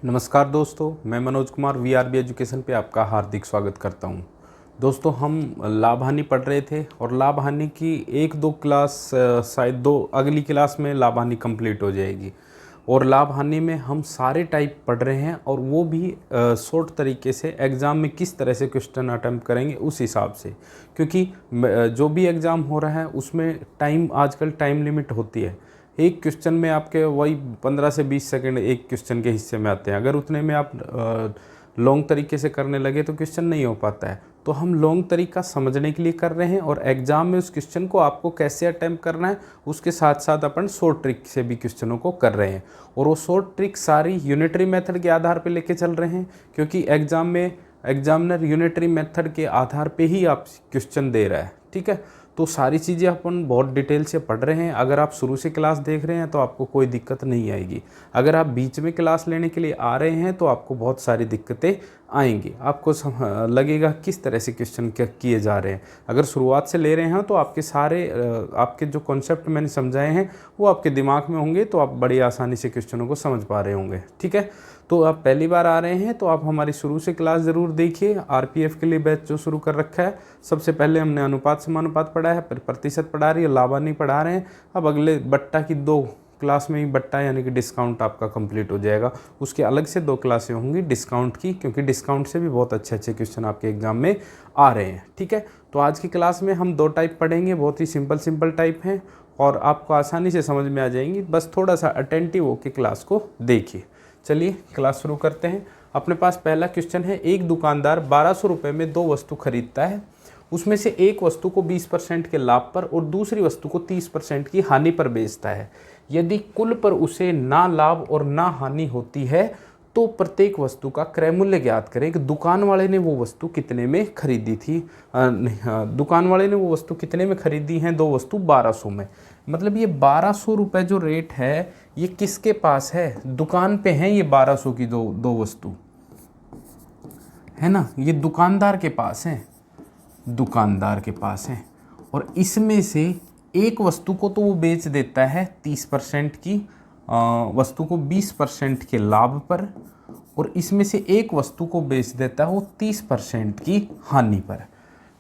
नमस्कार दोस्तों, मैं मनोज कुमार वीआरबी एजुकेशन पे आपका हार्दिक स्वागत करता हूं। दोस्तों, हम लाभ हानि पढ़ रहे थे और लाभ हानि की एक दो क्लास शायद दो अगली क्लास में लाभ हानि कंप्लीट हो जाएगी। और लाभ हानि में हम सारे टाइप पढ़ रहे हैं और वो भी शॉर्ट तरीके से एग्ज़ाम में किस तरह से क्वेश्चन अटैम्प्ट करेंगे उस हिसाब से, क्योंकि जो भी एग्ज़ाम हो रहा है उसमें आजकल टाइम लिमिट होती है। एक क्वेश्चन में आपके वही 15 से 20 सेकंड एक क्वेश्चन के हिस्से में आते हैं। अगर उतने में आप लॉन्ग तरीके से करने लगे तो क्वेश्चन नहीं हो पाता है। तो हम लॉन्ग तरीका समझने के लिए कर रहे हैं और एग्जाम में उस क्वेश्चन को आपको कैसे अटैम्प्ट करना है उसके साथ साथ अपन शॉर्ट ट्रिक से भी क्वेश्चनों को कर रहे हैं। और वो शॉर्ट ट्रिक सारी यूनिटरी मेथड के आधार पर लेके चल रहे हैं, क्योंकि एग्जाम में एग्जामिनर यूनिटरी मेथड के आधार पे ही आप क्वेश्चन दे रहा है। ठीक है, तो सारी चीज़ें अपन बहुत डिटेल से पढ़ रहे हैं। अगर आप शुरू से क्लास देख रहे हैं तो आपको कोई दिक्कत नहीं आएगी। अगर आप बीच में क्लास लेने के लिए आ रहे हैं तो आपको बहुत सारी दिक्कतें आएंगी। आपको लगेगा किस तरह से क्वेश्चन किए जा रहे हैं। अगर शुरुआत से ले रहे हैं तो आपके सारे आपके जो कॉन्सेप्ट मैंने समझाए हैं वो आपके दिमाग में होंगे, तो आप बड़ी आसानी से क्वेश्चनों को समझ पा रहे होंगे। ठीक है, तो आप पहली बार आ रहे हैं तो आप हमारी शुरू से क्लास ज़रूर देखिए। आरपीएफ के लिए बैच जो शुरू कर रखा है, सबसे पहले हमने अनुपात समानुपात पढ़ा है, फिर प्रतिशत पढ़ा रही है, लाभ हानि पढ़ा रहे हैं। अब अगले बट्टा की 2 क्लास में ही बट्टा यानी कि डिस्काउंट आपका कंप्लीट हो जाएगा। उसके अलग से 2 क्लासें होंगी डिस्काउंट की, क्योंकि डिस्काउंट से भी बहुत अच्छे अच्छे क्वेश्चन आपके एग्जाम में आ रहे हैं। ठीक है, तो आज की क्लास में हम 2 टाइप पढ़ेंगे, बहुत ही सिंपल टाइप हैं और आपको आसानी से समझ में आ जाएंगी। बस थोड़ा सा अटेंटिव होकर क्लास को देखिए। चलिए क्लास शुरू करते हैं। अपने पास पहला क्वेश्चन है, एक दुकानदार 1200 रुपये में 2 वस्तु खरीदता है। उसमें से एक वस्तु को 20% के लाभ पर और दूसरी वस्तु को 30% की हानि पर बेचता है। यदि कुल पर उसे ना लाभ और ना हानि होती है तो प्रत्येक वस्तु का क्रय मूल्य ज्ञात करें। कि दुकान वाले ने वो वस्तु कितने में खरीदी थी। दुकान वाले ने वो वस्तु कितने में खरीदी हैं? 2 वस्तु 1200 में। मतलब ये 1200 रुपये जो रेट है ये किसके पास है? दुकान पे हैं ये 1200 की दो वस्तु, है ना। ये दुकानदार के पास है, दुकानदार के पास है। और इसमें से एक वस्तु को तो वो बेच देता है 30% की वस्तु को 20% के लाभ पर, और इसमें से एक वस्तु को बेच देता है वो 30% की हानि पर।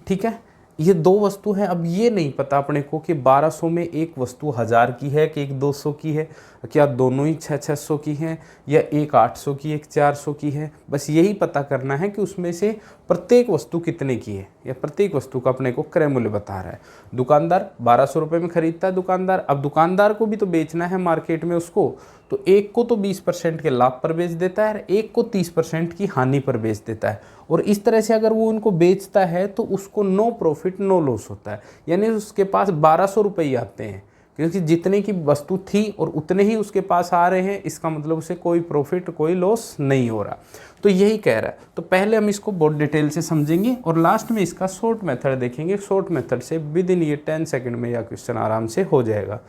ठीक है, ये 2 वस्तु हैं। अब ये नहीं पता अपने को कि 1200 में एक वस्तु 1000 की है कि एक 200 की है, क्या दोनों ही 600 की हैं, या एक 800 की एक 400 की है। बस यही पता करना है कि उसमें से प्रत्येक वस्तु कितने की है, या प्रत्येक वस्तु का अपने को क्रय मूल्य बता रहा है। दुकानदार 1200 रुपये में खरीदता है दुकानदार। अब दुकानदार को भी तो बेचना है मार्केट में उसको, तो एक को तो 20% के लाभ पर बेच देता है, एक को 30% की हानि पर बेच देता है। और इस तरह से अगर वो उनको बेचता है तो उसको नो प्रॉफिट नो लॉस होता है, यानी उसके पास 1200 रुपये ही आते हैं, क्योंकि जितने की वस्तु थी और उतने ही उसके पास आ रहे हैं। इसका मतलब उसे कोई प्रॉफिट कोई लॉस नहीं हो रहा। तो यही कह रहा है। तो पहले हम इसको बहुत डिटेल से समझेंगे और लास्ट में इसका शॉर्ट मेथड देखेंगे। शॉर्ट मेथड से विद इन ये 10 सेकंड में यह क्वेश्चन आराम से हो जाएगा,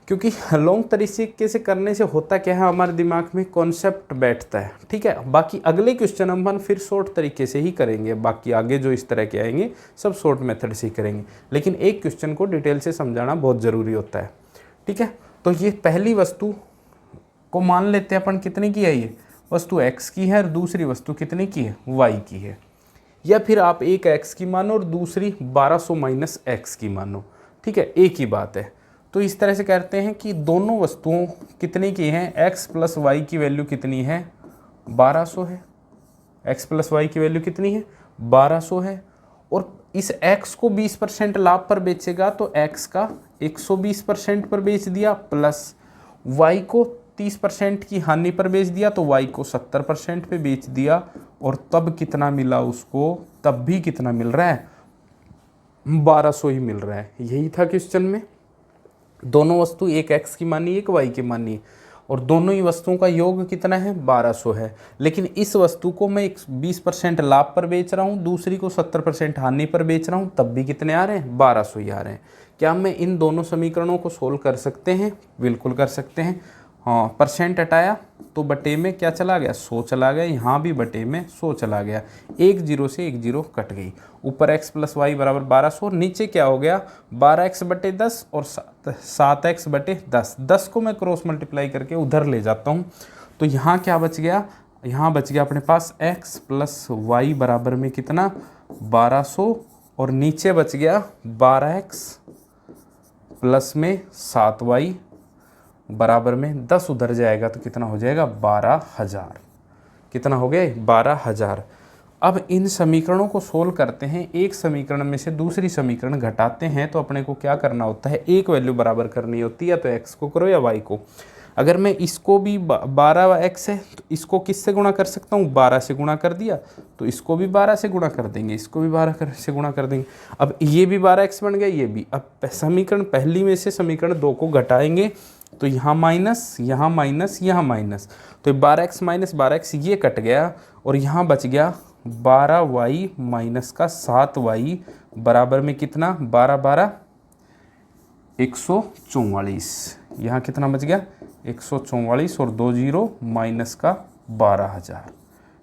क्योंकि लॉन्ग तरीके से करने से होता क्या है, हमारे दिमाग में कॉन्सेप्ट बैठता है। ठीक है, बाकी अगले क्वेश्चन हम फिर शॉर्ट तरीके से ही करेंगे। बाकी आगे जो इस तरह के आएंगे सब शॉर्ट मेथड से ही करेंगे, लेकिन एक क्वेश्चन को डिटेल से समझाना बहुत ज़रूरी होता है। ठीक है, तो ये पहली वस्तु को मान लेते हैं अपन कितने की है। ये वस्तु x की है और दूसरी वस्तु कितने की है? y की है। या फिर आप एक x की मानो और दूसरी 1200 माइनस x की मानो। ठीक है, एक ही बात है। तो इस तरह से कहते हैं कि दोनों वस्तुओं कितने की हैं? x प्लस वाई की वैल्यू कितनी है? 1200 है। x प्लस वाई की वैल्यू कितनी है? 1200 है। और इस x को 20% लाभ पर बेचेगा तो x का 120% पर बेच दिया, प्लस y को 30% की हानि पर बेच दिया तो y को 70% पे बेच दिया। और तब कितना मिला उसको? तब भी कितना मिल रहा है? 1200 ही मिल रहा है। यही था क्वेश्चन में। दोनों वस्तु, एक x की मानी एक y की मानी, और दोनों ही वस्तुओं का योग कितना है? 1200 है। लेकिन इस वस्तु को मैं 20% लाभ पर बेच रहा हूँ, दूसरी को 70% हानि पर बेच रहा हूँ, तब भी कितने आ रहे हैं? 1200 ही आ रहे हैं। क्या मैं इन दोनों समीकरणों को सोल्व कर सकते हैं? बिल्कुल कर सकते हैं। हाँ, परसेंट हटाया तो बटे में क्या चला गया? 100 चला गया। यहाँ भी बटे में 100 चला गया। एक जीरो से एक जीरो कट गई। ऊपर x प्लस वाई बराबर 1200, नीचे क्या हो गया? 12x बटे 10 और 7x बटे 10। 10 को मैं क्रॉस मल्टीप्लाई करके उधर ले जाता हूँ तो यहाँ क्या बच गया, यहाँ बच गया अपने पास x प्लस वाई बराबर में कितना 1200, और नीचे बच गया 12x प्लस में 7y बराबर में 10 उधर जाएगा तो कितना हो जाएगा 12,000। कितना हो गया 12,000। अब इन समीकरणों को सोल्व करते हैं, एक समीकरण में से दूसरी समीकरण घटाते हैं तो अपने को क्या करना होता है, एक वैल्यू बराबर करनी होती है, या तो x को करो या y को। अगर मैं इसको भी 12x है तो इसको किससे गुणा कर सकता हूँ, 12 से गुणा कर दिया, तो इसको भी 12 से गुणा कर देंगे, इसको भी 12 से गुणा कर देंगे। अब ये भी 12x बन गया, ये भी। अब समीकरण पहली में से समीकरण 2 को घटाएंगे तो यहाँ माइनस, यहाँ माइनस, यहाँ माइनस, तो 12x माइनस 12x ये कट गया, और यहाँ बच गया 12y माइनस का 7y बराबर में कितना 12 12 144। यहाँ कितना बच गया 144 और 2 जीरो माइनस का 12,000।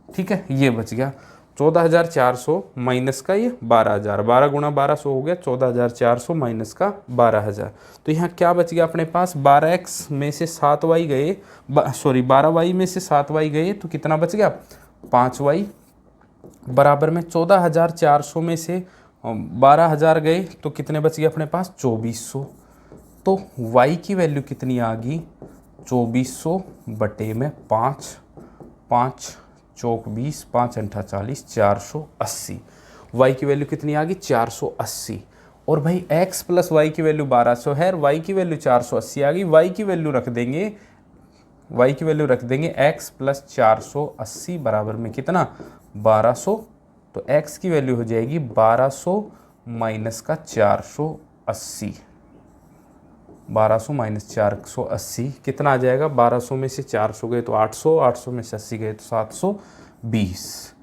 ठीक है, ये बच गया 14,400 माइनस का ये 12,000, 12 गुणा 1200 हो गया 14,400 माइनस का 12,000। तो यहाँ क्या बच गया अपने पास, 12x में से 7y गए, सॉरी 12y में से 7y गए तो कितना बच गया 5y बराबर में 14,400 में से 12,000 गए तो कितने बच गए अपने पास 2,400। तो y की वैल्यू कितनी आ गई 2,400 बटे में 5, 5 चौक 20, 5 अंठा 40, 480। y की वैल्यू कितनी आ गई 480। और भाई x प्लस वाई की वैल्यू 1200 है और y की वैल्यू 480 आ गई। y की वैल्यू रख देंगे x प्लस 480 बराबर में कितना 1200। तो x की वैल्यू हो जाएगी 1200 माइनस का 480, 1200 माइनस 480 कितना आ जाएगा, 1200 में से 400 गए तो 800, 800 में से 80 गए तो 720।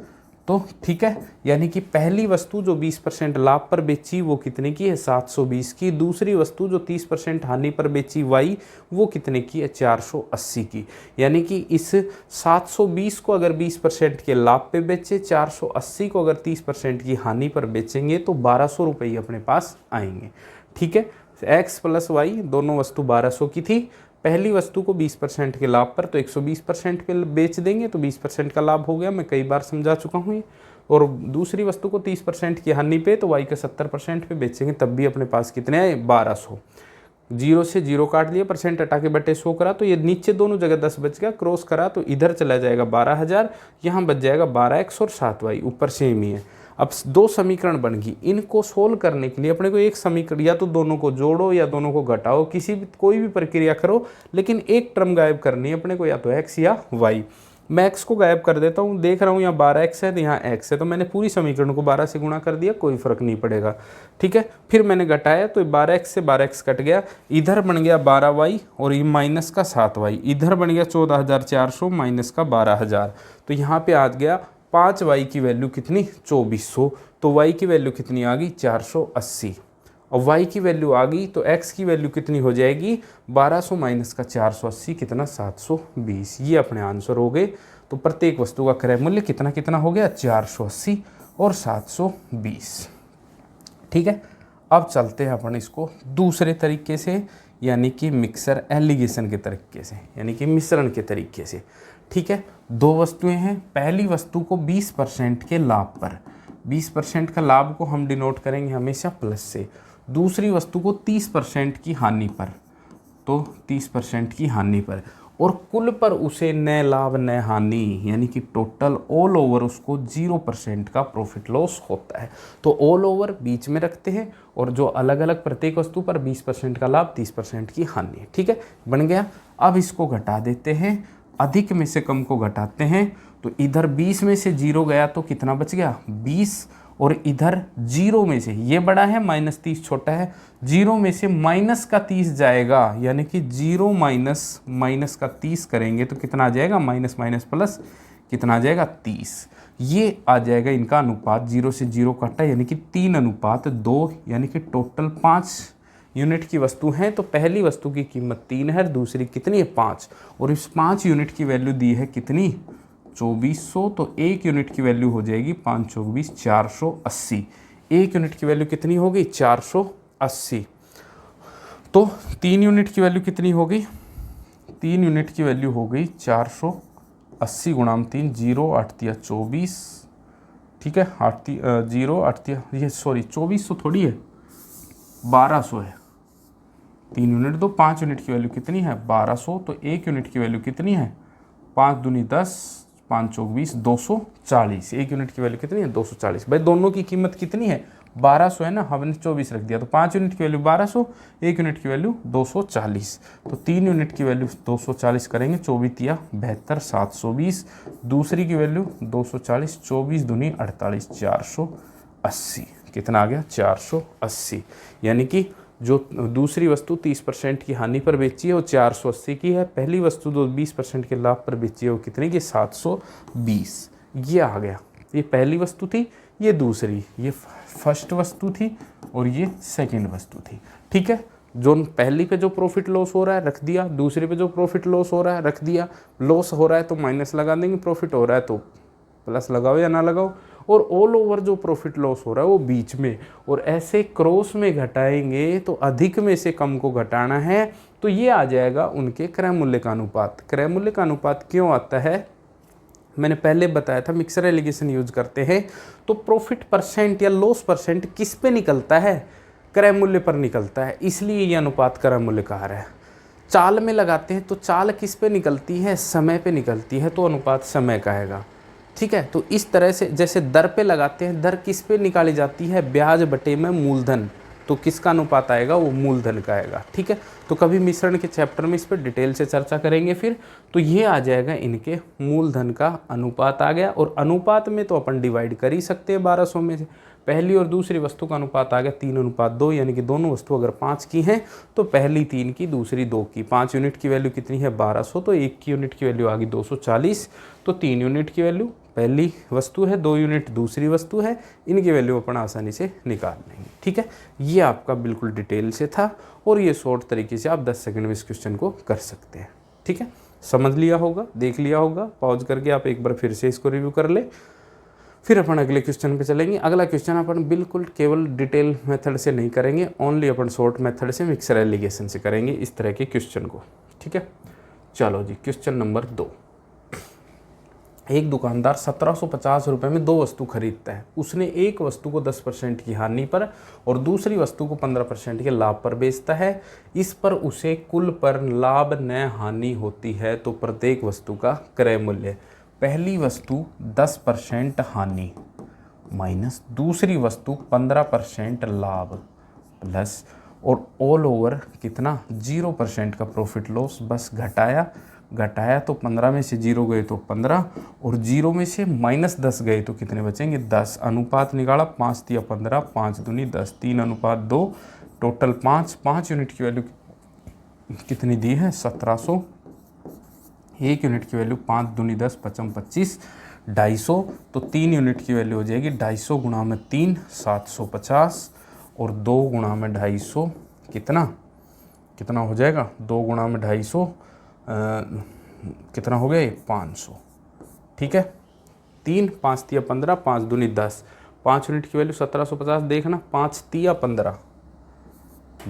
तो ठीक है, यानी कि पहली वस्तु जो 20% लाभ पर बेची वो कितने की है 720 की, दूसरी वस्तु जो 30% हानि पर बेची वाई वो कितने की है 480 की। यानी कि इस 720 को अगर 20% के लाभ पे बेचे, 480 को अगर 30% की हानि पर बेचेंगे तो 1200 रुपये अपने पास आएंगे। ठीक है, x प्लस वाई दोनों वस्तु 1200 की थी, पहली वस्तु को 20% के लाभ पर तो 120% पे बेच देंगे तो 20% का लाभ हो गया, मैं कई बार समझा चुका हूँ ये। और दूसरी वस्तु को 30% की हानि पे तो y के 70% पे बेचेंगे तब भी अपने पास कितने आए 1200। जीरो से जीरो काट लिया, परसेंट हटा के बटे 100 करा तो ये नीचे दोनों जगह 10 बच गया, क्रॉस करा तो इधर चला जाएगा 12,000, यहाँ बच जाएगा 12x और 7y, ऊपर सेम ही है। अब दो समीकरण बन गई, इनको सोल्व करने के लिए अपने को एक समीकरण या तो दोनों को जोड़ो या दोनों को घटाओ, कोई भी प्रक्रिया करो, लेकिन एक टर्म गायब करनी है अपने को, या तो x या y। मैं x को गायब कर देता हूँ, देख रहा हूँ यहाँ 12x है तो यहाँ x है, तो मैंने पूरी समीकरण को 12 से गुणा कर दिया, कोई फर्क नहीं पड़ेगा। ठीक है, फिर मैंने घटाया तो 12x से 12x कट गया, इधर बन गया 12y और ये माइनस का 7y, इधर बन गया 14,400 माइनस का 12,000। तो यहाँ पे आ गया 5y की वैल्यू कितनी 2400, तो y की वैल्यू कितनी आ गई 480, और y की वैल्यू आ गई तो x की वैल्यू कितनी हो जाएगी 1200 माइनस का 480 कितना 720। ये अपने आंसर हो गए। तो प्रत्येक वस्तु का क्रय मूल्य कितना कितना हो गया 480 और 720। ठीक है, अब चलते हैं अपन इसको दूसरे तरीके से, यानी कि मिक्सर एलिगेशन के तरीके से, यानी कि मिश्रण के तरीके से। ठीक है, दो वस्तुएं हैं, पहली वस्तु को 20% के लाभ पर, 20% का लाभ को हम डिनोट करेंगे हमेशा प्लस से, दूसरी वस्तु को 30% की हानि पर, तो 30% की हानि पर, और कुल पर उसे न लाभ न हानि, यानी कि टोटल ऑल ओवर उसको 0% का प्रॉफिट लॉस होता है। तो ऑल ओवर बीच में रखते हैं और जो अलग अलग प्रत्येक वस्तु पर 20% का लाभ 30% की हानि। ठीक है, बन गया। अब इसको घटा देते हैं, अधिक में से कम को घटाते हैं, तो इधर 20 में से 0 गया तो कितना बच गया 20, और इधर 0 में से ये बड़ा है माइनस 30 छोटा है, 0 में से माइनस का 30 जाएगा, यानी कि 0 माइनस माइनस का 30 करेंगे तो कितना आ जाएगा माइनस माइनस प्लस कितना आ जाएगा 30। ये आ जाएगा इनका अनुपात, 0 से 0 कटा यानी कि 3:2, यानी कि टोटल 5 यूनिट की वस्तु है। तो पहली वस्तु की कीमत 3 है, दूसरी कितनी है 5, और इस 5 यूनिट की वैल्यू दी है कितनी 2400, तो 1 यूनिट की वैल्यू हो जाएगी 5 चौक 20 480, 1 यूनिट की वैल्यू कितनी हो गई 480। तो 3 यूनिट की वैल्यू कितनी हो गई 3 यूनिट की वैल्यू हो गई 480 गुणाम 3, 0 8 दिया 24, ठीक है, 0 8 दिया, ये सॉरी 2400 थोड़ी है, 1200 है। 3 यूनिट दो, 5 यूनिट की वैल्यू कितनी है 1200, तो 1 यूनिट की वैल्यू कितनी है 5 दूनी 10, 5 चौक 20, 240। 1 यूनिट की वैल्यू कितनी है 240। भाई दोनों की कीमत कितनी है 1200 है ना, हमने 24 रख दिया, तो 5 यूनिट की वैल्यू 1200, 1 यूनिट की वैल्यू 240। तो 3 यूनिट की वैल्यू 240 करेंगे, 24 या 72, 720। दूसरी की वैल्यू 240, 24 दूनी 48, 480। कितना आ गया 480। यानी कि जो दूसरी वस्तु 30% की हानि पर बेची है वो 480 की है, पहली वस्तु जो 20% के लाभ पर बेची है वो कितने की 720। ये आ गया, ये पहली वस्तु थी, ये दूसरी, ये फर्स्ट वस्तु थी और ये सेकंड वस्तु थी। ठीक है, जो पहली पे जो प्रॉफिट लॉस हो रहा है रख दिया, दूसरी पे जो प्रॉफिट लॉस हो रहा है रख दिया, लॉस हो रहा है तो माइनस लगा देंगे, प्रॉफिट हो रहा है तो प्लस लगाओ या ना लगाओ, और ऑल ओवर जो प्रॉफिट लॉस हो रहा है वो बीच में, और ऐसे क्रॉस में घटाएंगे तो अधिक में से कम को घटाना है, तो ये आ जाएगा उनके क्रय मूल्य का अनुपात। क्रय मूल्य का अनुपात क्यों आता है, मैंने पहले बताया था, मिक्सर एलिगेशन यूज करते हैं तो प्रॉफिट परसेंट या लॉस परसेंट किस पे निकलता है, क्रय मूल्य पर निकलता है, इसलिए ये अनुपात क्रय मूल्य कहा रहा है। चाल में लगाते हैं तो चाल किस पे निकलती है, समय पे निकलती है, तो अनुपात समय का आएगा। ठीक है, तो इस तरह से जैसे दर पे लगाते हैं, दर किस पे निकाली जाती है, ब्याज बटे में मूलधन, तो किसका अनुपात आएगा, वो मूलधन का आएगा। ठीक है, तो कभी मिश्रण के चैप्टर में इस पर डिटेल से चर्चा करेंगे फिर। तो ये आ जाएगा इनके मूलधन का अनुपात आ गया, और अनुपात में तो अपन डिवाइड कर ही सकते हैं 1200 में से। पहली और दूसरी वस्तु का अनुपात आ गया 3:2, यानी कि दोनों वस्तु अगर 5 की हैं तो पहली 3 की दूसरी 2 की। 5 यूनिट की वैल्यू कितनी है 1200, तो 1 की यूनिट की वैल्यू आ गई 240, तो 3 यूनिट की वैल्यू पहली वस्तु है, 2 यूनिट दूसरी वस्तु है, इनकी वैल्यू अपन आसानी से निकाल लेंगे। ठीक है, ये आपका बिल्कुल डिटेल से था, और ये शॉर्ट तरीके से आप 10 सेकंड में इस क्वेश्चन को कर सकते हैं। ठीक है, समझ लिया होगा, देख लिया होगा, पॉज करके आप एक बार फिर से इसको रिव्यू कर ले, फिर अपन अगले क्वेश्चन पे चलेंगे। अगला क्वेश्चन अपन बिल्कुल केवल डिटेल मेथड से नहीं करेंगे, ओनली अपन शॉर्ट मेथड से मिक्सर एलिगेशन से करेंगे इस तरह के क्वेश्चन को। ठीक है, चलो जी, क्वेश्चन नंबर 2। एक दुकानदार 1750 रुपये में 2 वस्तु खरीदता है। उसने एक वस्तु को 10% की हानि पर और दूसरी वस्तु को 15% के लाभ पर बेचता है। इस पर उसे कुल पर लाभ न हानि होती है, तो प्रत्येक वस्तु का क्रय मूल्य। पहली वस्तु 10% हानि माइनस दूसरी वस्तु 15% लाभ प्लस, और ऑल ओवर कितना 0% का प्रॉफिट लॉस, बस घटाया तो 15 में से 0 गए तो 15, और 0 में से -10 गए तो कितने बचेंगे 10। अनुपात निकाला, 5 दिया 15, 5 दूनी 10, 3:2, टोटल 5 यूनिट की वैल्यू कितनी दी है 1700, 1 यूनिट की वैल्यू 5 दूनी 10, 5 25, 250, तो 3 यूनिट की वैल्यू हो जाएगी 250 गुणा में 3 750, और 2 गुणा में 250 कितना हो जाएगा, 2 गुणा में 250 कितना हो गया 500। ठीक है, 3 5 तिया 15, 5 दूनी 10, 5 यूनिट की वैल्यू 1750, देखना 5 तिया 15,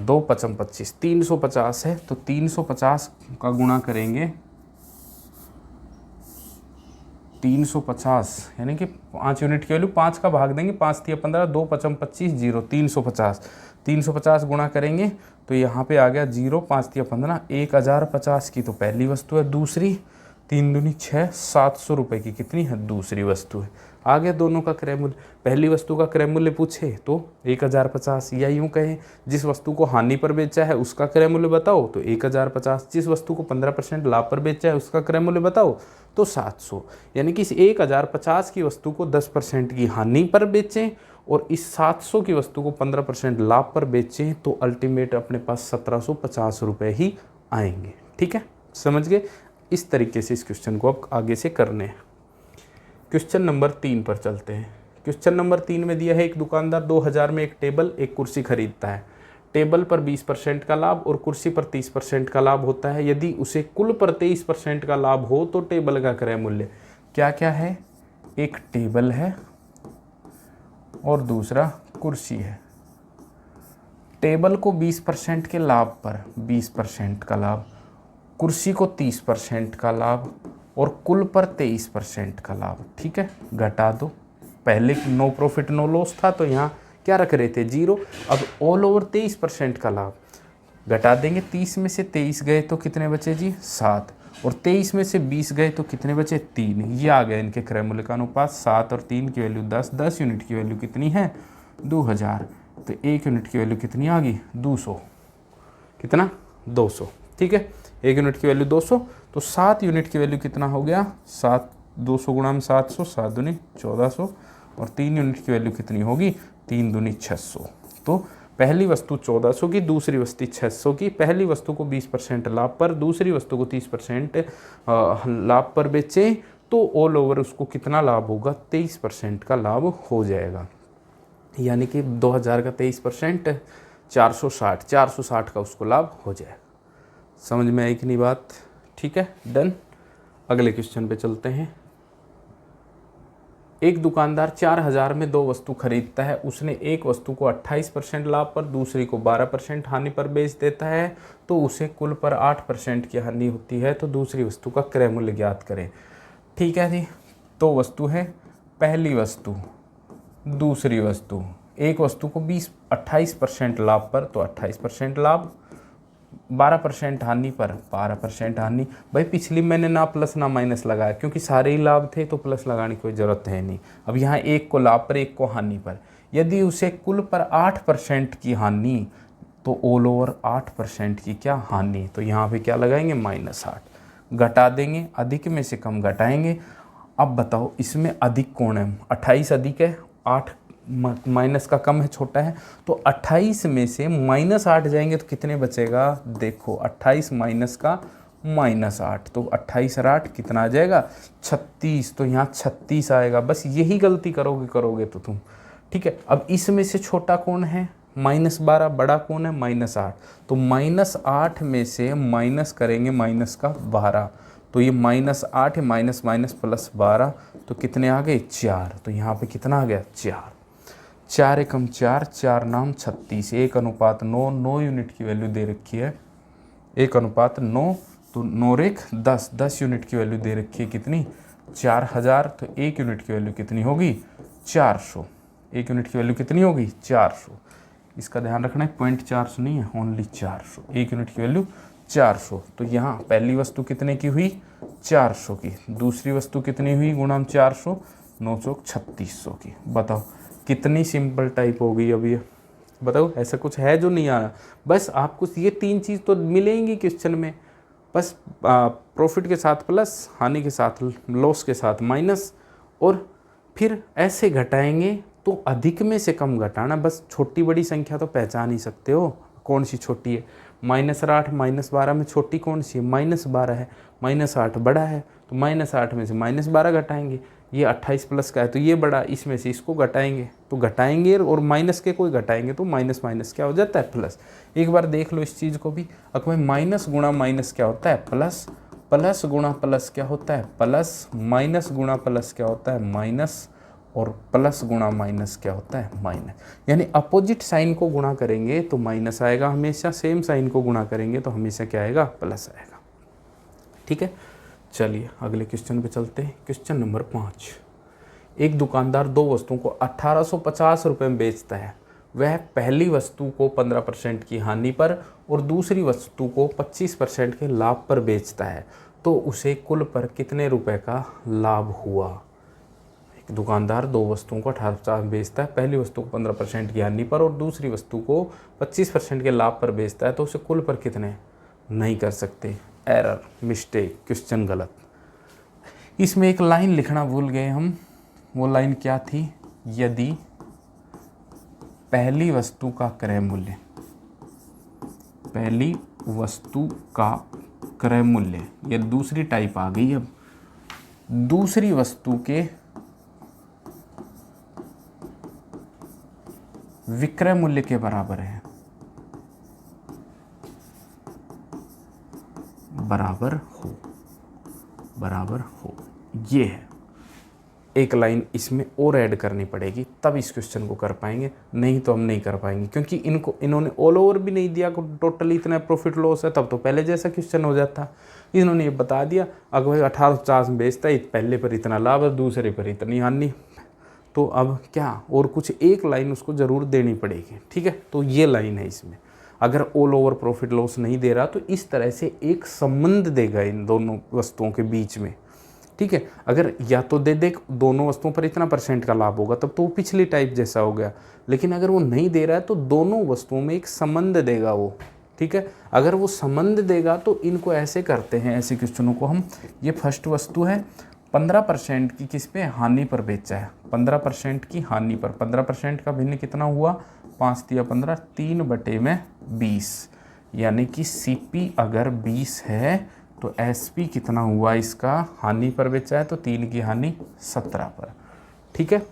2 5 25, 350 है, तो 350 का गुणा करेंगे 350, यानी कि 5 यूनिट की वैल्यू 5 का भाग देंगे, 5 तिया 15, 2 5 25, 0, 350 गुणा करेंगे तो यहाँ पे आ गया 0, 5 तिया 15, 1050 की तो पहली वस्तु है, दूसरी 3 दूनी 6, 700 रुपये की कितनी है दूसरी वस्तु है। आ गया दोनों का क्रय मूल्य। पहली वस्तु का क्रय मूल्य पूछे तो 1050, या यूँ कहें जिस वस्तु को हानि पर बेचा है उसका क्रय मूल्य बताओ तो 1050, जिस वस्तु को 15% लाभ पर बेचा है उसका क्रय मूल्य बताओ तो 700। यानी कि इस 1050 की वस्तु को 10% की हानि पर बेचें और इस 700 की वस्तु को 15% लाभ पर बेचें तो अल्टीमेट अपने पास 1750 रुपये ही आएंगे। ठीक है, समझ गए। इस तरीके से इस क्वेश्चन को अब आगे से करने हैं। क्वेश्चन नंबर 3 पर चलते हैं। क्वेश्चन नंबर 3 में दिया है एक दुकानदार 2000 में एक टेबल एक कुर्सी खरीदता है। टेबल पर 20% का लाभ और कुर्सी पर 30% का लाभ होता है। यदि उसे कुल पर 23% का लाभ हो तो टेबल का क्रय मूल्य क्या क्या है, एक टेबल है और दूसरा कुर्सी है। टेबल को 20% के लाभ पर 20% का लाभ कुर्सी को 30% का लाभ और कुल पर 23% का लाभ। ठीक है, घटा दो। पहले नो प्रॉफिट नो लॉस था तो यहाँ क्या रख रहे थे, 0। अब ऑल ओवर 23% का लाभ घटा देंगे। 30 में से 23 गए तो कितने बचे जी, 7। और 23 में से 20 गए तो कितने बचे, 3। ये आ गया इनके क्रय मूल्य का अनुपात। 7 और 3 की वैल्यू 10, 10 यूनिट की वैल्यू कितनी है, 2000। तो 1 यूनिट की वैल्यू कितनी आ गई, 200। कितना, 200। ठीक है, 1 यूनिट की वैल्यू 200। तो 7 यूनिट की वैल्यू कितना हो गया, 7, 200 गुणा में 700, 7 दूनी 1400। और 3 यूनिट की वैल्यू कितनी होगी, 3 दूनी 600। तो पहली वस्तु 1400 की, दूसरी वस्तु 600 की। पहली वस्तु को 20% लाभ पर, दूसरी वस्तु को 30% लाभ पर बेचें तो ऑल ओवर उसको कितना लाभ होगा, 23% का लाभ हो जाएगा। यानी कि 2000 का 23% 460, 460 का उसको लाभ हो जाएगा। समझ में आई कि नहीं बात? ठीक है, डन। अगले क्वेश्चन पे चलते हैं। एक दुकानदार 4000 में 2 वस्तु खरीदता है। उसने एक वस्तु को 28% लाभ पर, दूसरी को 12% हानि पर बेच देता है। तो उसे कुल पर 8% की हानि होती है। तो दूसरी वस्तु का क्रय मूल्य ज्ञात करें। ठीक है जी, 2 वस्तु है, पहली वस्तु, दूसरी वस्तु। एक वस्तु को 28% लाभ पर तो 28% लाभ, 12% हानि पर 12% हानि। भाई पिछली मैंने ना प्लस ना माइनस लगाया क्योंकि सारे ही लाभ थे तो प्लस लगाने की कोई ज़रूरत है नहीं। अब यहाँ एक को लाभ पर, एक को हानि पर। यदि उसे कुल पर 8% की हानि तो ऑल ओवर 8% की क्या हानि। तो यहाँ पे क्या लगाएंगे, -8। घटा देंगे, अधिक में से कम घटाएंगे। अब बताओ इसमें अधिक कौन है, 28 अधिक है, 8 माइनस का कम है, छोटा है। तो 28 में से -8 जाएंगे तो कितने बचेगा, देखो 28 माइनस का -8 तो 28 और 8 कितना आ जाएगा, 36। तो यहाँ 36 आएगा। बस यही गलती करोगे तो तुम। ठीक है, अब इसमें से छोटा कौन है, -12, बड़ा कौन है, -8। तो -8 में से माइनस करेंगे माइनस का 12। तो ये -8 माइनस माइनस प्लस 12 तो कितने आ गए, 4। तो यहाँ पे कितना आ गया, 4। 4 एकम 4, 4 नाम 36। 1:9, 9 यूनिट की वैल्यू दे रखी है। 1:9 तो 9 एक 10, 10 यूनिट की वैल्यू दे रखी है कितनी, 4000। तो 1 यूनिट की वैल्यू कितनी होगी, 400। 1 यूनिट की वैल्यू कितनी होगी, 400। इसका ध्यान रखना है, 0.400 नहीं है, ओनली 400। 1 यूनिट की वैल्यू 400। तो यहाँ पहली वस्तु कितने की हुई, 400 की। दूसरी वस्तु कितनी हुई, गुणा 400, 9 चौक 3600 की। बताओ कितनी सिंपल टाइप हो गई अब ये। बताओ ऐसा कुछ है जो नहीं आ रहा। बस आपको ये 3 चीज़ तो मिलेंगी क्वेश्चन में। बस प्रॉफिट के साथ प्लस, हानि के साथ लॉस के साथ माइनस, और फिर ऐसे घटाएंगे तो अधिक में से कम घटाना। बस छोटी बड़ी संख्या तो पहचान ही सकते हो, कौन सी छोटी है। -8 -12 में छोटी कौन सी है, -12 है। -8 बड़ा है तो -8 में से -12 घटाएंगे। ये 28 प्लस का है तो ये बड़ा, इसमें से इसको घटाएंगे तो घटाएंगे, और माइनस के कोई घटाएंगे तो माइनस माइनस क्या हो जाता है, प्लस। एक बार देख लो इस चीज़ को भी। अब भाई माइनस गुणा माइनस क्या होता है, प्लस। प्लस गुणा प्लस क्या होता है, प्लस। माइनस गुणा प्लस क्या होता है, माइनस। और प्लस गुणा माइनस क्या होता है, माइनस। यानी अपोजिट साइन को गुणा करेंगे तो माइनस आएगा हमेशा, सेम साइन को गुणा करेंगे तो हमेशा क्या आएगा, प्लस आएगा। ठीक है, चलिए अगले क्वेश्चन पे चलते हैं। Question number 5। एक दुकानदार 2 वस्तुओं को 1850 रुपये में बेचता है। वह पहली वस्तु को 15% की हानि पर और दूसरी वस्तु को 25% के लाभ पर बेचता है। तो उसे कुल पर कितने रुपए का लाभ हुआ। एक दुकानदार 2 वस्तुओं को 1850 बेचता है। पहली वस्तु को 15% की हानि पर और दूसरी वस्तु को 25% के लाभ पर बेचता है। तो उसे कुल पर कितने, नहीं कर सकते, एरर, मिस्टेक, क्वेश्चन गलत। इसमें एक लाइन लिखना भूल गए हम। वो लाइन क्या थी, यदि पहली वस्तु का क्रय मूल्य, पहली वस्तु का क्रय मूल्य, ये दूसरी टाइप आ गई। अब दूसरी वस्तु के विक्रय मूल्य के बराबर है, बराबर हो, ये है। एक लाइन इसमें और ऐड करनी पड़ेगी, तब इस क्वेश्चन को कर पाएंगे, नहीं तो हम नहीं कर पाएंगे, क्योंकि इन्होंने ऑल ओवर भी नहीं दिया टोटल इतना प्रॉफिट लॉस है, तब तो पहले जैसा क्वेश्चन हो जाता। इन्होंने ये बता दिया अगर भाई 1850 में बेचता है, पहले पर इतना लाभ है, दूसरे पर इतनी हानि, तो अब क्या और कुछ एक लाइन उसको ज़रूर देनी पड़ेगी। ठीक है, तो ये लाइन है इसमें। अगर ऑल ओवर प्रॉफिट लॉस नहीं दे रहा तो इस तरह से एक संबंध देगा इन दोनों वस्तुओं के बीच में। ठीक है, अगर या तो दे दे दोनों वस्तुओं पर इतना % का लाभ होगा, तब तो वो पिछली टाइप जैसा हो गया। लेकिन अगर वो नहीं दे रहा है तो दोनों वस्तुओं में एक संबंध देगा वो। ठीक है, अगर वो संबंध देगा तो इनको ऐसे करते हैं, ऐसे क्वेश्चनों को हम, ये फर्स्ट वस्तु है 15% की किस पे हानि पर बेचा है, 15% की हानि पर, 15% का भिन्न कितना हुआ, 5 तिया 15, 3/20, यानी कि CP अगर 20 है तो SP कितना हुआ इसका, हानि पर बेचा है तो 3 की हानि 17 पर। ठीक है,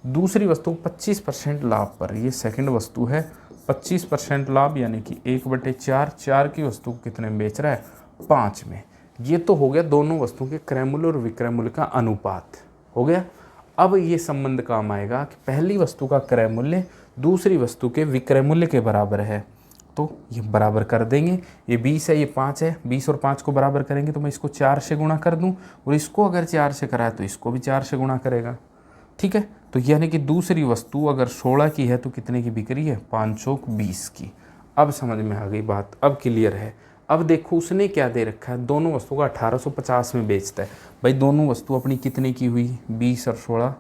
दूसरी वस्तु 25% लाभ पर, ये सेकंड वस्तु है 25% लाभ, यानी कि 1/4, 4 की वस्तु कितने में बेच रहा है, 5 में। ये तो हो गया दोनों वस्तुओं के क्रय मूल्य और विक्रय मूल्य का अनुपात हो गया। अब ये संबंध काम आएगा कि पहली वस्तु का क्रय मूल्य दूसरी वस्तु के विक्रय मूल्य के बराबर है, तो ये बराबर कर देंगे। ये 20 है, ये 5 है, 20 और 5 को बराबर करेंगे तो मैं इसको 4 से गुणा कर दूं, और इसको अगर 4 से कराए तो इसको भी 4 से गुणा करेगा। ठीक है, तो यानी कि दूसरी वस्तु अगर 16 की है तो कितने की बिक रही है, 520 की। अब समझ में आ गई बात, अब क्लियर है। अब देखो उसने क्या दे रखा है, दोनों वस्तु का 1850 में बेचता है। भाई दोनों वस्तु अपनी कितने की हुई, 20 और 16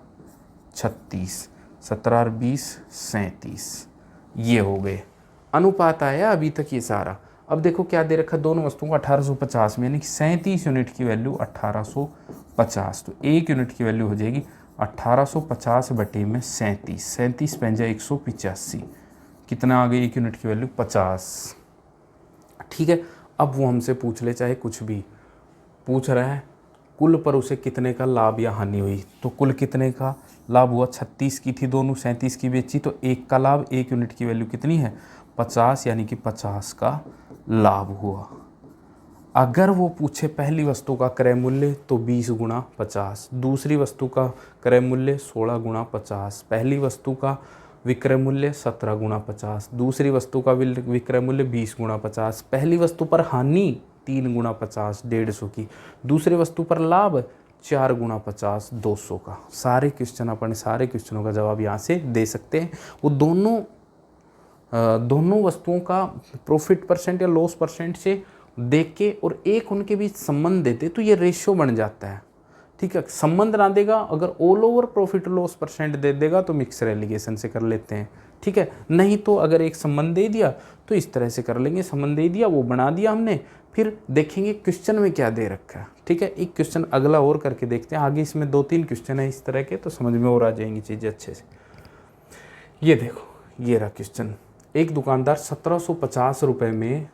36, 17 और 20 37, ये हो गए। अनुपात आया अभी तक ये सारा। अब देखो क्या दे रखा है, दोनों वस्तुओं को 1850 में, यानी कि 37 यूनिट की वैल्यू 1850, तो 1 यूनिट की वैल्यू हो जाएगी 1850 बटे में 37, 37 पंजा 185, कितना आ गई 1 यूनिट की वैल्यू 50। ठीक है, अब वो हमसे पूछ ले, चाहे कुछ भी पूछ रहा है, कुल पर उसे कितने का लाभ या हानि हुई, तो कुल कितने का लाभ हुआ, 36 की थी दोनों, 37 की बेची, तो 1 का लाभ, 1 यूनिट की वैल्यू कितनी है, 50, यानी कि 50 का लाभ हुआ। अगर वो पूछे पहली वस्तु का क्रय मूल्य तो 20 गुणा 50, दूसरी वस्तु का क्रय मूल्य 16 गुणा 50, पहली वस्तु का विक्रय मूल्य 17 गुणा 50, दूसरी वस्तु का विक्रय मूल्य 20 गुणा 50, पहली वस्तु पर हानि 3 गुणा 50 150 की, दूसरी वस्तु पर लाभ 4 गुणा 50 200 का। सारे क्वेश्चन अपन सारे क्वेश्चनों का जवाब यहाँ से दे सकते हैं। वो दोनों वस्तुओं का प्रॉफिट % या लॉस % से देख के और एक उनके बीच संबंध देते तो ये रेशियो बन जाता है। ठीक है, संबंध ना देगा, अगर ऑल ओवर प्रॉफिट लॉस % दे देगा तो मिक्सर एलिगेशन से कर लेते हैं। ठीक है, नहीं तो अगर एक संबंध दे दिया तो इस तरह से कर लेंगे, संबंध दे दिया वो बना दिया हमने, फिर देखेंगे क्वेश्चन में क्या दे रखा है। ठीक है, एक क्वेश्चन अगला और करके देखते हैं, आगे इसमें 2-3 क्वेश्चन है इस तरह के, तो समझ में और आ जाएंगी चीज़ें अच्छे से। ये देखो, ये रहा क्वेश्चन। एक दुकानदार 1750 रुपये में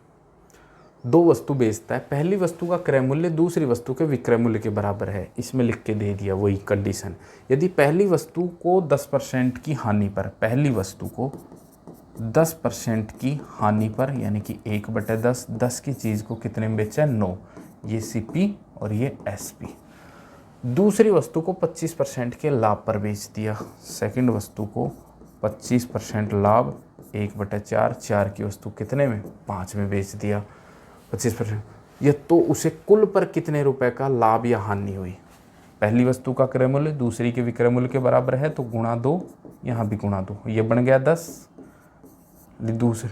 2 वस्तु बेचता है, पहली वस्तु का क्रय मूल्य दूसरी वस्तु के विक्रय मूल्य के बराबर है, इसमें लिख के दे दिया वही कंडीशन। यदि पहली वस्तु को 10% की हानि पर, पहली वस्तु को 10% की हानि पर, यानी कि 1/10, 10 की चीज़ को कितने में बेचा है, 9, ये CP और ये SP। दूसरी वस्तु को 25% के लाभ पर बेच दिया, सेकंड वस्तु को 25% लाभ, 1/4, 4 की वस्तु कितने में, 5 में बेच दिया, 25%। ये तो उसे कुल पर कितने रुपए का लाभ या हानि हुई, पहली वस्तु का क्रय मूल्य दूसरी के विक्रय मूल्य के बराबर है तो गुणा 2, यहाँ भी गुणा 2, ये बन गया 10, दूसरे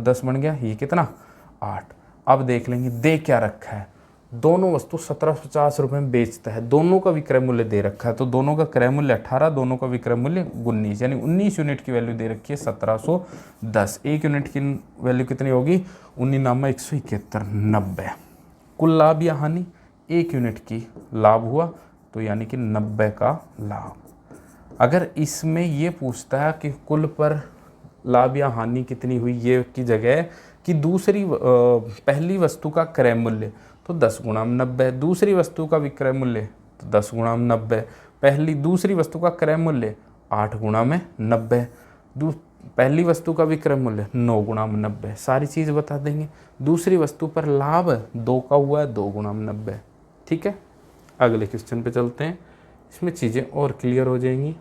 10 बन गया, ये कितना 8। अब देख लेंगे दे क्या रखा है, दोनों वस्तु 1750 रुपये में बेचता है, दोनों का विक्रय मूल्य दे रखा है, तो दोनों का क्रय मूल्य 18, दोनों का विक्रय मूल्य 19, यानी 19 यूनिट की वैल्यू दे रखी है 1710। 1 यूनिट की वैल्यू कितनी होगी, 19,171 90। कुल लाभ या हानि, 1 यूनिट की लाभ हुआ तो यानी कि 90 का लाभ। अगर इसमें ये पूछता है कि कुल पर लाभ या हानि कितनी हुई, ये की जगह कि दूसरी पहली वस्तु का क्रय मूल्य तो 10 गुणा 90, दूसरी वस्तु का विक्रय मूल्य तो 10 गुणा 90, दूसरी वस्तु का क्रय मूल्य 8 गुणा में 90, पहली वस्तु का विक्रय मूल्य 9 गुणा में 90, सारी चीज़ बता देंगे। दूसरी वस्तु पर लाभ 2 का हुआ है 2 गुणा में 90। ठीक है, अगले क्वेश्चन पे चलते हैं। इसमें चीज़ें और क्लियर हो जाएंगी।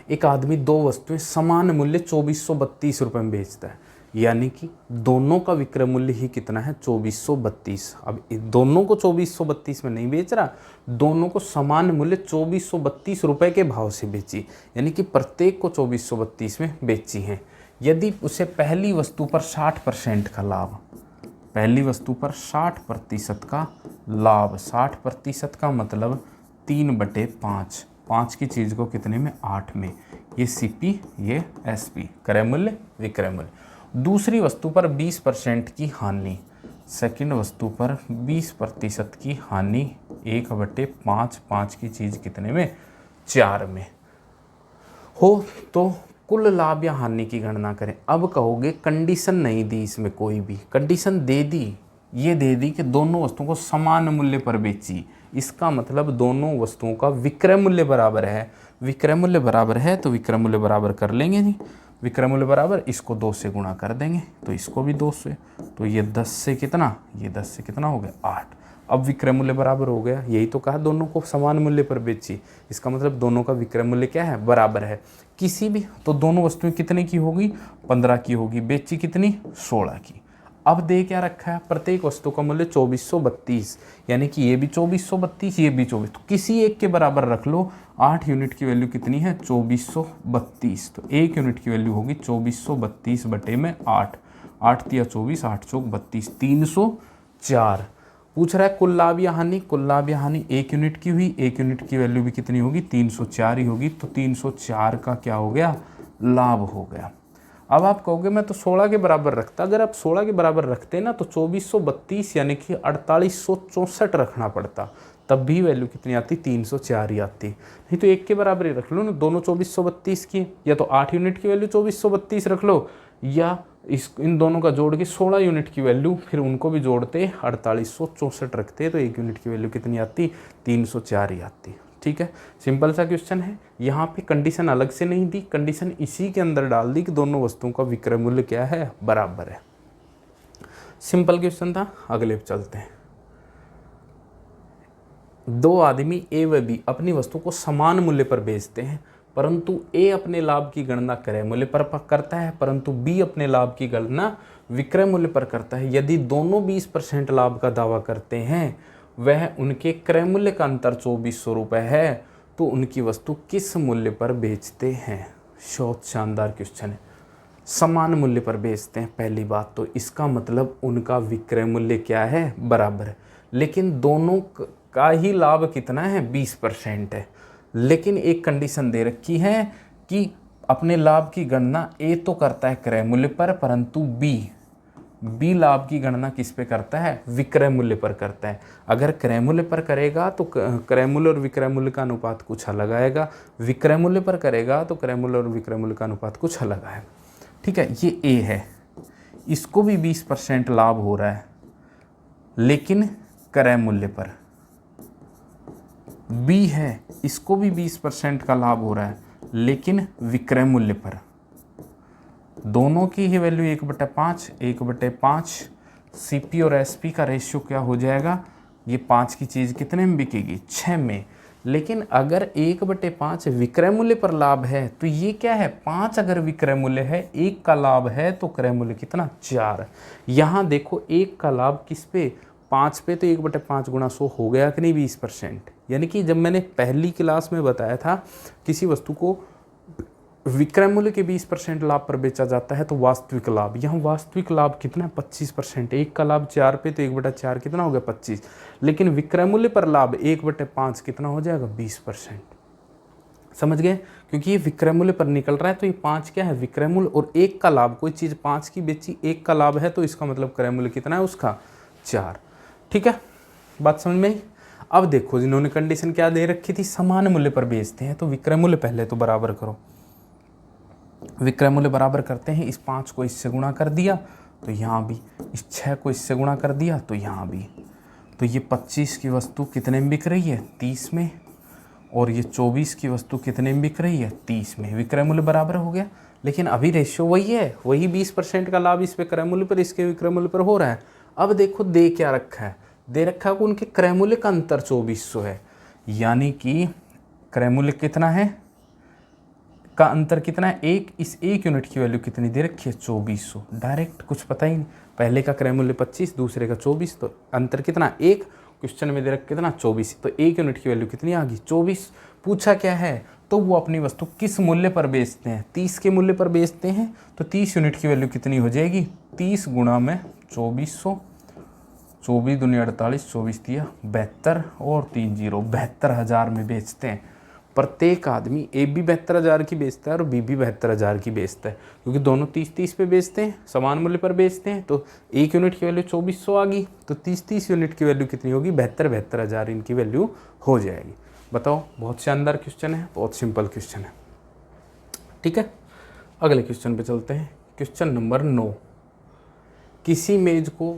एक आदमी दो वस्तुएं समान मूल्य 2432 रुपये में बेचता है, यानी कि दोनों का विक्रय मूल्य ही कितना है 2432। अब दोनों को 2432 में नहीं बेच रहा, दोनों को समान मूल्य 2432 रुपये के भाव से बेची, यानी कि प्रत्येक को 2432 में बेची है। यदि उसे पहली वस्तु पर 60% का लाभ, पहली वस्तु पर 60% का लाभ, 60% का मतलब 3/5, 5 की चीज़ को कितने में 8 में, ये CP ये SP, क्रय मूल्य विक्रय मूल्य। दूसरी वस्तु पर 20% की हानि, सेकंड वस्तु पर 20% की हानि 1/5, 5 की चीज़ कितने में 4 में हो तो कुल लाभ या हानि की गणना करें। अब कहोगे कंडीशन नहीं दी, इसमें कोई भी कंडीशन दे दी, ये दे दी कि दोनों वस्तुओं को समान मूल्य पर बेची, इसका मतलब दोनों वस्तुओं का विक्रय मूल्य बराबर है। विक्रय मूल्य बराबर है तो विक्रय मूल्य बराबर कर लेंगे जी, विक्रय मूल्य बराबर, इसको 2 से गुणा कर देंगे तो इसको भी 2 से, तो ये 10 से कितना, ये 10 से कितना हो गया 8। अब विक्रय मूल्य बराबर हो गया, यही तो कहा दोनों को समान मूल्य पर बेची, इसका मतलब दोनों का विक्रय मूल्य क्या है बराबर है। किसी भी तो दोनों वस्तुएं कितने की होगी 15 की होगी, बेची कितनी 16 की। अब दे क्या रखा है, प्रत्येक वस्तु का मूल्य 2432, यानी कि ये भी 2432 ये भी 24, तो किसी एक के बराबर रख लो। 8 यूनिट की वैल्यू कितनी है 2432, तो 1 यूनिट की वैल्यू होगी 2432 बटे में 8, 8 तिया 24, 8 चौक 32, 304। पूछ रहा है कुल लाभ या हानि, कुल लाभ या हानि 1 यूनिट की हुई, 1 यूनिट की वैल्यू भी कितनी होगी 304 ही होगी, तो 304 का क्या हो गया लाभ हो गया। अब आप कहोगे मैं तो 16 के बराबर रखता, अगर आप 16 के बराबर रखते ना तो 2432 यानी कि 4864 रखना पड़ता, तब भी वैल्यू कितनी आती 304 ही आती। नहीं तो एक के बराबर ही रख लो ना, दोनों 2432 की, या तो 8 यूनिट की वैल्यू 2432 रख लो, या इन दोनों का जोड़ के 16 यूनिट की वैल्यू, फिर उनको भी जोड़ते 4864 रखते, तो 1 यूनिट की वैल्यू कितनी आती 304 ही आती। ठीक है, सिंपल सा क्वेश्चन है। यहाँ पे कंडीशन अलग से नहीं दी, कंडीशन इसी के अंदर डाल दी कि दोनों वस्तुओं का विक्रय मूल्य क्या है बराबर है। सिंपल क्वेश्चन था, अगले पे चलते हैं। दो आदमी A व B अपनी वस्तु को समान मूल्य पर बेचते हैं, परंतु A अपने लाभ की गणना क्रय मूल्य पर करता है, परंतु B अपने लाभ की गणना विक्रय मूल्य पर करता है। यदि दोनों 20% लाभ का दावा करते हैं, वह उनके क्रय मूल्य का अंतर 2400 रुपये है, तो उनकी वस्तु किस मूल्य पर बेचते हैं। बहुत शानदार क्वेश्चन है। समान मूल्य पर बेचते हैं पहली बात, तो इसका मतलब उनका विक्रय मूल्य क्या है बराबर है, लेकिन दोनों का ही लाभ कितना है 20% है। लेकिन एक कंडीशन दे रखी है कि अपने लाभ की गणना A तो करता है क्रय मूल्य पर, परंतु B लाभ की गणना किस पे करता है विक्रय मूल्य पर करता है। अगर क्रय मूल्य पर करेगा तो क्रय मूल्य और विक्रय मूल्य का अनुपात कुछ अलग आएगा, विक्रय मूल्य पर करेगा तो क्रय मूल्य और विक्रय मूल्य का अनुपात कुछ अलग आएगा। ठीक है, ये A है, इसको भी 20% लाभ हो रहा है लेकिन क्रय मूल्य पर। B है, इसको भी 20% का लाभ हो रहा है लेकिन विक्रय मूल्य पर। दोनों की ही वैल्यू 1/5, 1/5 CP और SP का रेशियो क्या हो जाएगा, ये 5 की चीज़ कितने में बिकेगी 6 में। लेकिन अगर 1/5 विक्रय मूल्य पर लाभ है तो ये क्या है 5, अगर विक्रय मूल्य है 1 का लाभ है तो क्रय मूल्य कितना 4। यहाँ देखो 1 का लाभ किस पे 5 पे, तो 1/5 गुणा 100 हो गया कि नहीं 20%। यानी कि जब मैंने पहली क्लास में बताया था किसी वस्तु को विक्रय मूल्य के 20% लाभ पर बेचा जाता है तो वास्तविक लाभ, यहाँ वास्तविक लाभ कितना 25%। 1 का लाभ 4 पे तो 1/4 कितना हो गया 25, लेकिन विक्रय मूल्य पर लाभ 1/5 कितना हो जाएगा 20%। समझ गए, क्योंकि ये विक्रय मूल्य पर निकल रहा है तो ये 5 क्या है विक्रय मूल्य, और 1 का लाभ, कोई चीज़ 5 की बेची 1 का लाभ है तो इसका मतलब क्रय मूल्य कितना है उसका 4। ठीक है, बात समझ में आई। अब देखो जिन्होंने कंडीशन क्या दे रखी थी, समान मूल्य पर बेचते हैं, तो विक्रय मूल्य पहले तो बराबर करो, विक्रय मूल्य बराबर करते हैं, इस 5 को इससे गुणा कर दिया तो यहाँ भी, इस 6 को इससे गुणा कर दिया तो यहाँ भी, तो ये 25 की वस्तु कितने में बिक रही है 30 में, और ये 24 की वस्तु कितने में बिक रही है 30 में। विक्रय मूल्य बराबर हो गया, लेकिन अभी रेशियो वही है, वही 20% का लाभ इस पे क्रय मूल्य पर, इसके विक्रय मूल्य पर हो रहा है। अब देखो दे क्या रखा है, दे रखा है कि उनके क्रय मूल्य का अंतर 2400 है, यानी कि क्रय मूल्य कितना है का अंतर कितना है, एक, इस एक यूनिट की वैल्यू कितनी दे रखी है 2400। डायरेक्ट कुछ पता ही नहीं, पहले का क्रय मूल्य 25, दूसरे का 24, तो अंतर कितना, एक, क्वेश्चन में दे रखा कितना 24, तो एक यूनिट की वैल्यू कितनी आ गई 24। पूछा क्या है, तो वो अपनी वस्तु किस मूल्य पर बेचते हैं, 30 के मूल्य पर बेचते हैं, तो 30 यूनिट की वैल्यू कितनी हो जाएगी 30 गुणा में 2400, 24 दूनी 48, 24 दिया 72 और 3 जीरो 72,000 में बेचते हैं। प्रत्येक आदमी ए भी 72,000 की बेचता है और बी भी 72,000 की बेचता है, क्योंकि दोनों 30-30 पे बेचते हैं, समान मूल्य पर बेचते हैं। तो एक यूनिट की वैल्यू 2400 आ गई, तो 30-30 यूनिट की वैल्यू कितनी होगी 72,000 इनकी वैल्यू हो जाएगी। बताओ, बहुत शानदार क्वेश्चन है, बहुत सिंपल क्वेश्चन है। ठीक है, अगले क्वेश्चन पे चलते हैं। क्वेश्चन नंबर 9, किसी मेज को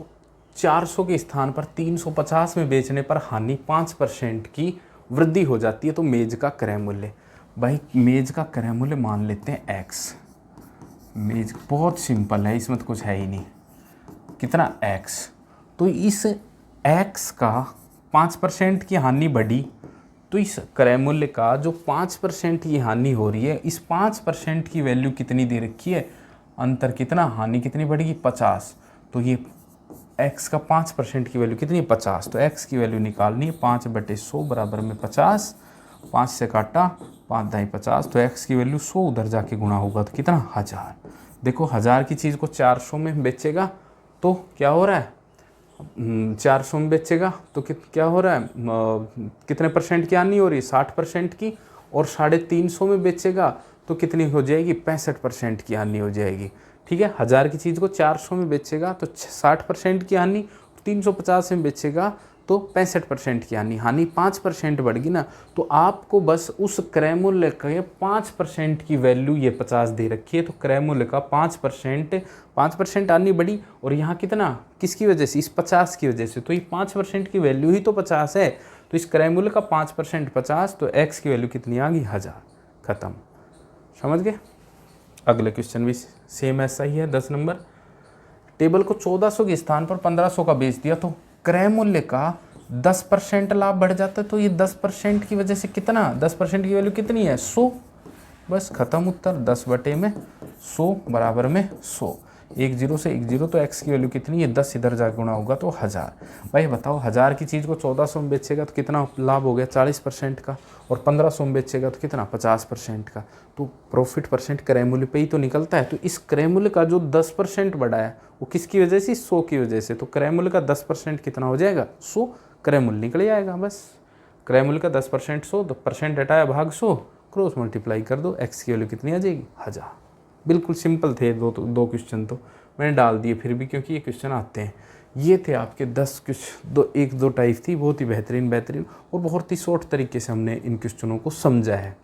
400 के स्थान पर 350 में बेचने पर हानि 5% की वृद्धि हो जाती है, तो मेज का क्रय मूल्य। भाई मेज का क्रय मूल्य मान लेते हैं x। मेज बहुत सिंपल है, इसमें तो कुछ है ही नहीं, कितना x। तो इस x का 5% की हानि बढ़ी, तो इस क्रय मूल्य का जो 5% की हानि हो रही है, इस 5% की वैल्यू कितनी दे रखी है, अंतर कितना, हानि कितनी बढ़ेगी 50। तो ये x का 5% की वैल्यू कितनी है 50, तो x की वैल्यू निकालनी है 5/100 बराबर में 50, 5 से काटा 5 दाई 50, तो x की वैल्यू 100 उधर जाके गुणा होगा तो कितना 1000। देखो 1000 की चीज़ को 400 में बेचेगा तो क्या हो रहा है, 400 में बेचेगा तो क्या हो रहा है, कितने परसेंट की हानि हो रही है 60% की, और 350 में बेचेगा तो कितनी हो जाएगी 65% की हानि हो जाएगी। ठीक है, 1000 की चीज़ को 400 में बेचेगा तो 60% की हानि, 350 में बेचेगा तो 65% की हानि 5% बढ़ गई ना। तो आपको बस उस क्रय मूल्य के 5% की वैल्यू ये 50 दे रखी है, तो क्रय मूल्य का 5% हानि बढ़ी, और यहाँ कितना, किसकी वजह से, इस 50 की वजह से, तो ये 5% की वैल्यू ही तो 50 है, तो इस क्रय मूल्य का 5% 50, तो x की वैल्यू कितनी आ गई 1000। खत्म, समझ गए। अगले क्वेश्चन भी सेम ऐसा ही है, 10 नंबर। टेबल को 1400 के स्थान पर 1500 का बेच दिया, तो क्रय मूल्य का 10% लाभ बढ़ जाता है, तो ये 10% की वजह से कितना, 10% की वैल्यू कितनी है 100। बस खत्म उत्तर, 10/100 बराबर में 100, 1 0 से 1 0, तो x की वैल्यू कितनी है 10 इधर जा गुणा होगा तो 1000। भाई बताओ 1000 की चीज़ को 1400 में बेचेगा तो कितना लाभ हो गया 40% का, और 1500 में बेचेगा तो कितना 50% का। तो प्रॉफिट परसेंट क्रय मूल्य पे ही तो निकलता है। तो इस क्रय मूल्य का जो 10% बढ़ा है वो किसकी वजह से, 100 की वजह से। तो क्रय मूल्य का 10% कितना हो जाएगा 100, क्रय मूल्य निकल जाएगा। बस क्रय मूल्य का 10% 100, तो परसेंट हटाया भाग 100, क्रॉस मल्टीप्लाई कर दो, एक्स की वैल्यू कितनी आ जाएगी 1000। बिल्कुल सिंपल थे दो क्वेश्चन, तो मैंने डाल दिए फिर भी, क्योंकि ये क्वेश्चन आते हैं। ये थे आपके 10 क्वेश्चन, एक दो टाइप थी, बहुत ही बेहतरीन और बहुत ही शॉर्ट तरीके से हमने इन क्वेश्चनों को समझा है।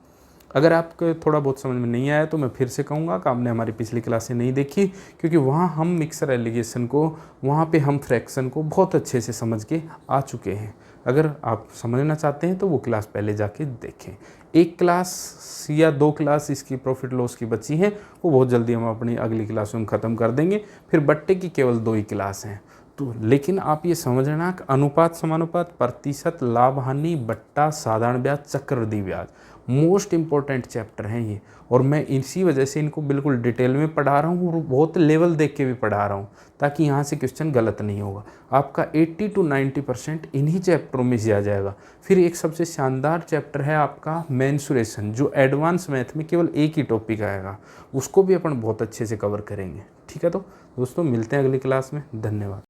अगर आपको थोड़ा बहुत समझ में नहीं आया तो मैं फिर से कहूँगा कि आपने हमारी पिछली क्लासें नहीं देखी, क्योंकि वहाँ हम मिक्सर एलिगेशन को, वहाँ पे हम फ्रैक्शन को बहुत अच्छे से समझ के आ चुके हैं। अगर आप समझना चाहते हैं तो वो क्लास पहले जाके देखें। एक क्लास या 2 क्लास इसकी प्रॉफिट लॉस की बची हैं, वो बहुत जल्दी हम अपनी अगली क्लास में ख़त्म कर देंगे। फिर बट्टे की केवल 2 ही क्लास हैं। तो लेकिन आप ये समझना कि अनुपात समानुपात, प्रतिशत, लाभ हानि, बट्टा, साधारण ब्याज, चक्रवृद्धि ब्याज मोस्ट इंपॉर्टेंट चैप्टर हैं ये, और मैं इसी वजह से इनको बिल्कुल डिटेल में पढ़ा रहा हूँ और बहुत लेवल देख के भी पढ़ा रहा हूँ, ताकि यहाँ से क्वेश्चन गलत नहीं होगा। आपका 80 to 90% इन्हीं चैप्टरों में से आ जाएगा। फिर एक सबसे शानदार चैप्टर है आपका मेंसुरेशन, जो एडवांस मैथ में केवल एक ही टॉपिक आएगा, उसको भी अपन बहुत अच्छे से कवर करेंगे। ठीक है, तो दोस्तों मिलते हैं अगली क्लास में। धन्यवाद।